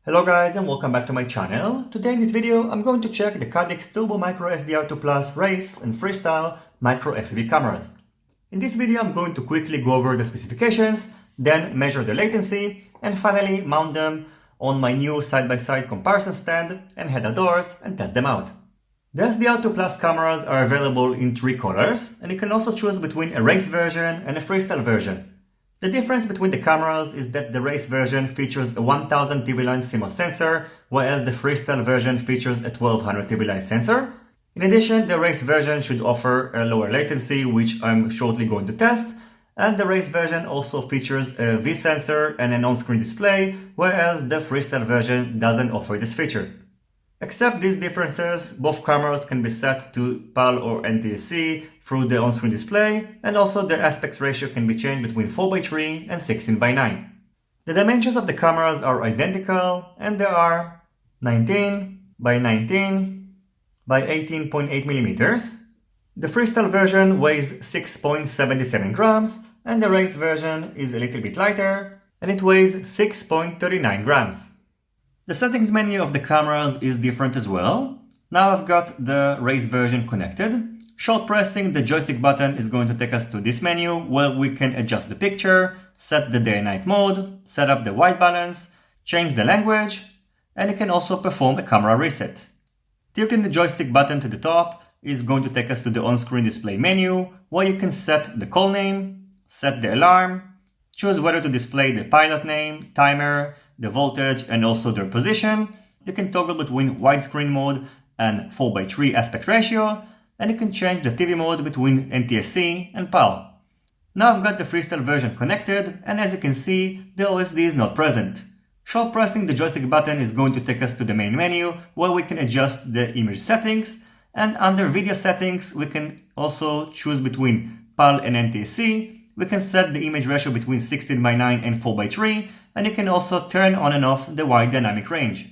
Hello guys and welcome back to my channel. Today in this video I'm going to check the Caddx Turbo Micro SDR2 Plus race and freestyle micro FPV cameras. In this video I'm going to quickly go over the specifications, then measure the latency, and finally mount them on my new side-by-side comparison stand and head outdoors and test them out. The SDR2 Plus cameras are available in 3 colors, and you can also choose between a race version and a freestyle version. The difference between the cameras is that the race version features a 1000 TV line CMOS sensor, whereas the freestyle version features a 1200 TV line sensor. In addition, the race version should offer a lower latency, which I'm shortly going to test, and the race version also features a V sensor and an on-screen display, whereas the freestyle version doesn't offer this feature. Except these differences, both cameras can be set to PAL or NTSC through the on-screen display, and also the aspect ratio can be changed between 4:3 and 16:9. The dimensions of the cameras are identical, and they are 19 by 19 by 18.8 millimeters. The freestyle version weighs 6.77 grams, and the race version is a little bit lighter, and it weighs 6.39 grams. The settings menu of the cameras is different as well. Now I've got the race version connected. Short pressing the joystick button is going to take us to this menu where we can adjust the picture, set the day and night mode, set up the white balance, change the language, and you can also perform a camera reset. Tilting the joystick button to the top is going to take us to the on-screen display menu where you can set the call name, set the alarm, choose whether to display the pilot name, timer, the voltage, and also their position. You can toggle between widescreen mode and 4:3 aspect ratio, and you can change the TV mode between NTSC and PAL. Now I've got the freestyle version connected, and as you can see, the OSD is not present. Short pressing the joystick button is going to take us to the main menu where we can adjust the image settings, and under video settings we can also choose between PAL and NTSC. We can set the image ratio between 16:9 and 4:3, and you can also turn on and off the wide dynamic range.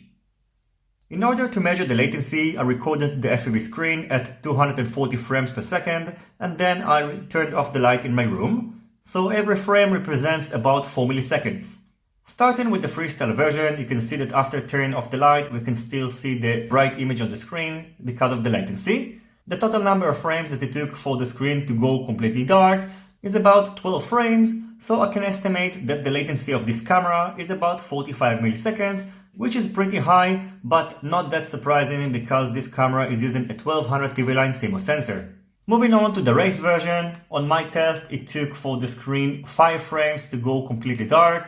In order to measure the latency, I recorded the FPV screen at 240 frames per second, and then I turned off the light in my room, so every frame represents about 4 milliseconds. Starting with the freestyle version, you can see that after turning off the light, we can still see the bright image on the screen because of the latency. The total number of frames that it took for the screen to go completely dark is about 12 frames, so I can estimate that the latency of this camera is about 45 milliseconds, which is pretty high, but not that surprising because this camera is using a 1200 TV line CMOS sensor. Moving on to the race version, on my test it took for the screen 5 frames to go completely dark,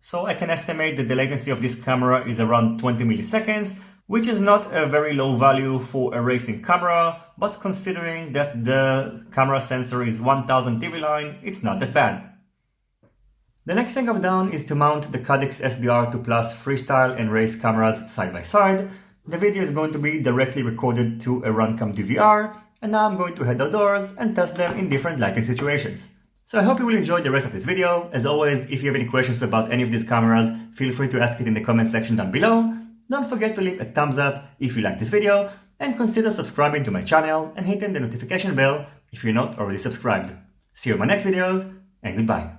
so I can estimate that the latency of this camera is around 20 milliseconds, which is not a very low value for a racing camera, but considering that the camera sensor is 1000 TV line, it's not that bad. The next thing I've done is to mount the Caddx SDR2 Plus freestyle and race cameras side by side. The video is going to be directly recorded to a Runcam DVR, and now I'm going to head outdoors and test them in different lighting situations. So I hope you will enjoy the rest of this video. As always, if you have any questions about any of these cameras, feel free to ask it in the comment section down below. Don't forget to leave a thumbs up if you like this video, and consider subscribing to my channel and hitting the notification bell if you're not already subscribed. See you in my next videos, and goodbye.